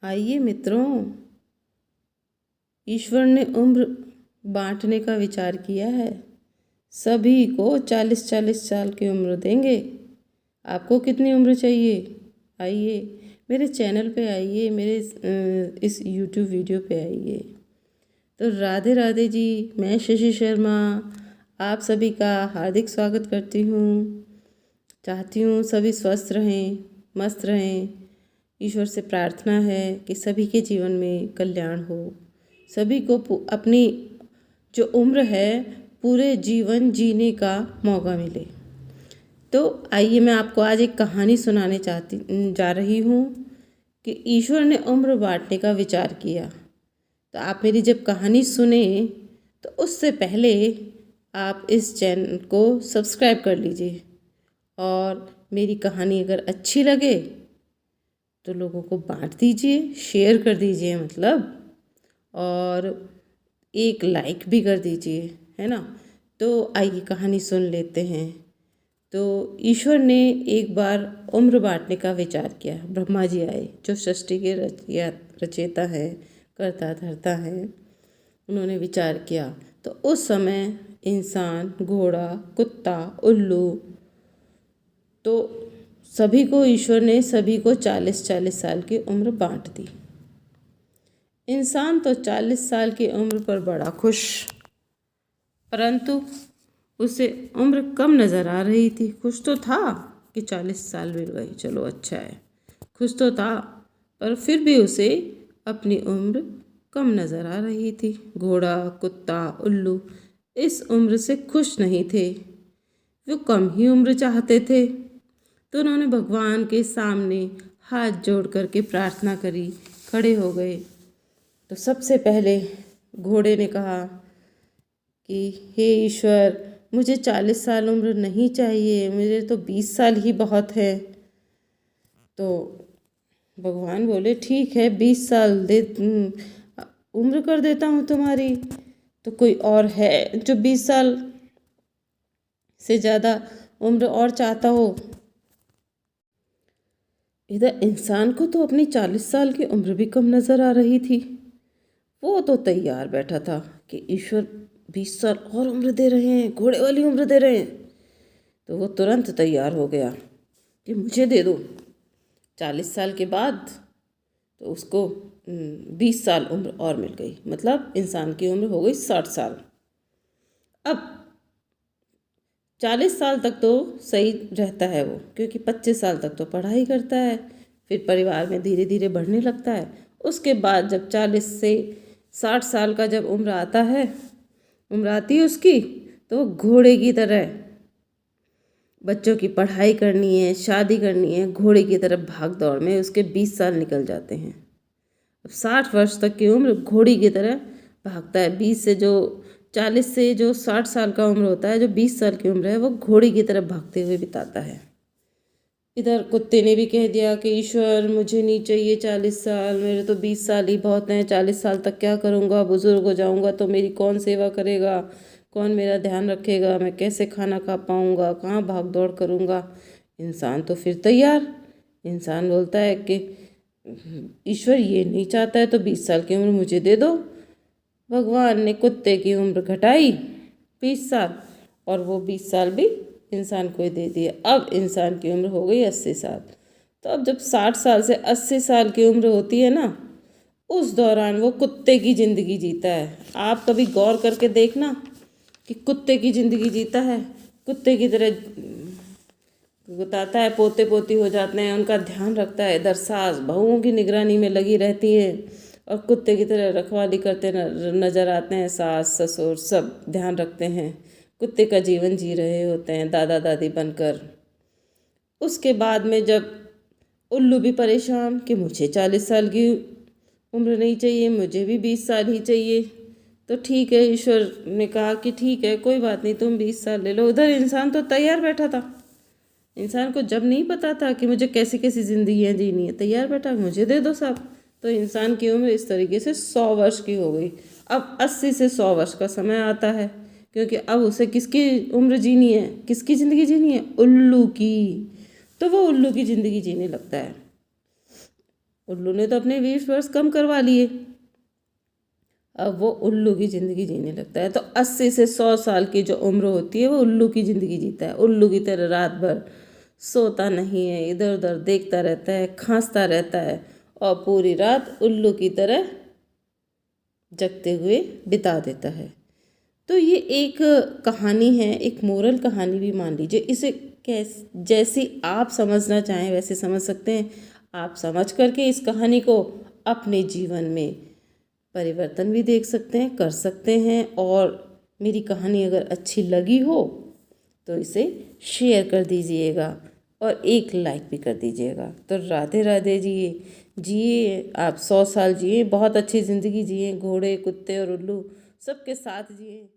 आइए मित्रों, ईश्वर ने उम्र बांटने का विचार किया है। सभी को 40-40 साल की उम्र देंगे। आपको कितनी उम्र चाहिए? आइए मेरे चैनल पे आइए, मेरे इस यूट्यूब वीडियो पे आइए। तो राधे राधे जी, मैं शशि शर्मा आप सभी का हार्दिक स्वागत करती हूँ। चाहती हूँ सभी स्वस्थ रहें, मस्त रहें। ईश्वर से प्रार्थना है कि सभी के जीवन में कल्याण हो, सभी को अपनी जो उम्र है पूरे जीवन जीने का मौका मिले। तो आइए मैं आपको आज एक कहानी सुनाने जा रही हूँ कि ईश्वर ने उम्र बांटने का विचार किया। तो आप मेरी जब कहानी सुने तो उससे पहले आप इस चैनल को सब्सक्राइब कर लीजिए और मेरी कहानी अगर अच्छी लगे तो लोगों को बांट दीजिए, शेयर कर दीजिए मतलब, और एक लाइक भी कर दीजिए, है ना। तो आइए कहानी सुन लेते हैं। तो ईश्वर ने एक बार उम्र बांटने का विचार किया। ब्रह्मा जी आए, जो सृष्टि के रचयिता है, कर्ता धर्ता है। उन्होंने विचार किया तो उस समय इंसान, घोड़ा, कुत्ता, उल्लू, तो सभी को ईश्वर ने 40-40 साल की उम्र बांट दी। इंसान तो 40 साल की उम्र पर बड़ा खुश, परंतु उसे उम्र कम नज़र आ रही थी। खुश तो था कि 40 साल मिल गई, चलो अच्छा है, खुश तो था, पर फिर भी उसे अपनी उम्र कम नज़र आ रही थी। घोड़ा, कुत्ता, उल्लू इस उम्र से खुश नहीं थे, वो कम ही उम्र चाहते थे। तो उन्होंने भगवान के सामने हाथ जोड़ करके प्रार्थना करी, खड़े हो गए। तो सबसे पहले घोड़े ने कहा कि हे ईश्वर, मुझे 40 साल उम्र नहीं चाहिए, मुझे तो 20 साल ही बहुत है। तो भगवान बोले ठीक है, 20 साल दे उम्र कर देता हूँ तुम्हारी। तो कोई और है जो 20 साल से ज़्यादा उम्र और चाहता हो? इधर इंसान को तो अपनी 40 साल की उम्र भी कम नज़र आ रही थी। वो तो तैयार बैठा था कि ईश्वर 20 साल और उम्र दे रहे हैं, घोड़े वाली उम्र दे रहे हैं। तो वो तुरंत तैयार हो गया कि मुझे दे दो। 40 साल के बाद तो उसको 20 साल उम्र और मिल गई, मतलब इंसान की उम्र हो गई 60 साल। अब 40 साल तक तो सही रहता है वो, क्योंकि 25 साल तक तो पढ़ाई करता है, फिर परिवार में धीरे धीरे बढ़ने लगता है। उसके बाद जब 40 से 60 साल का जब उम्र आती है उसकी, तो वो घोड़े की तरह बच्चों की पढ़ाई करनी है, शादी करनी है, घोड़े की तरह भाग दौड़ में उसके 20 साल निकल जाते हैं। अब 60 वर्ष तक की उम्र घोड़ी की तरह भागता है। 40 से जो 60 साल का उम्र होता है, जो 20 साल की उम्र है, वो घोड़ी की तरह भागते हुए बिताता है। इधर कुत्ते ने भी कह दिया कि ईश्वर, मुझे नहीं चाहिए 40 साल, मेरे तो 20 साल ही बहुत हैं। 40 साल तक क्या करूँगा, बुजुर्ग हो जाऊँगा तो मेरी कौन सेवा करेगा, कौन मेरा ध्यान रखेगा, मैं कैसे खाना खा पाऊँगा, कहाँ भाग दौड़ करूँगा। इंसान तो फिर तैयार, इंसान बोलता है कि ईश्वर ये नहीं चाहता है तो 20 साल की उम्र मुझे दे दो। भगवान ने कुत्ते की उम्र घटाई 20 साल, और वो 20 साल भी इंसान को दे दिए। अब इंसान की उम्र हो गई 80 साल। तो अब जब 60 साल से 80 साल की उम्र होती है ना, उस दौरान वो कुत्ते की ज़िंदगी जीता है। आप कभी गौर करके देखना कि कुत्ते की ज़िंदगी जीता है, कुत्ते की तरह बताता है, पोते पोती हो जाते हैं, उनका ध्यान रखता है। इधर सास बहुओं की निगरानी में लगी रहती है और कुत्ते की तरह रखवाली करते नजर आते हैं। सास ससुर सब ध्यान रखते हैं, कुत्ते का जीवन जी रहे होते हैं दादा दादी बनकर। उसके बाद में जब उल्लू भी परेशान कि मुझे 40 साल की उम्र नहीं चाहिए, मुझे भी 20 साल ही चाहिए। तो ठीक है, ईश्वर ने कहा कि ठीक है, कोई बात नहीं, तुम 20 साल ले लो। उधर इंसान तो तैयार बैठा था। इंसान को जब नहीं पता था कि मुझे कैसी कैसी जिंदगियाँ जीनी है, तैयार बैठा, मुझे दे दो सब। तो इंसान की उम्र इस तरीके से 100 वर्ष की हो गई। अब 80 से 100 वर्ष का समय आता है, क्योंकि अब उसे किसकी उम्र जीनी है, किसकी ज़िंदगी जीनी है? उल्लू की। तो वो उल्लू की ज़िंदगी जीने लगता है। उल्लू ने तो अपने 20 वर्ष कम करवा लिए। अब वो उल्लू की ज़िंदगी जीने लगता है। तो 80 से 100 साल की जो उम्र होती है वो उल्लू की ज़िंदगी जीता है। उल्लू की तरह रात भर सोता नहीं है, इधर उधर देखता रहता है, खांसता रहता है और पूरी रात उल्लू की तरह जगते हुए बिता देता है। तो ये एक कहानी है, एक मोरल कहानी भी मान लीजिए। इसे जैसी आप समझना चाहें वैसे समझ सकते हैं। आप समझ करके इस कहानी को अपने जीवन में परिवर्तन भी देख सकते हैं, कर सकते हैं। और मेरी कहानी अगर अच्छी लगी हो तो इसे शेयर कर दीजिएगा और एक लाइक भी कर दीजिएगा। तो राधे राधे जिए आप 100 साल जिए, बहुत अच्छी ज़िंदगी जिए, घोड़े कुत्ते और उल्लू सबके साथ जिए।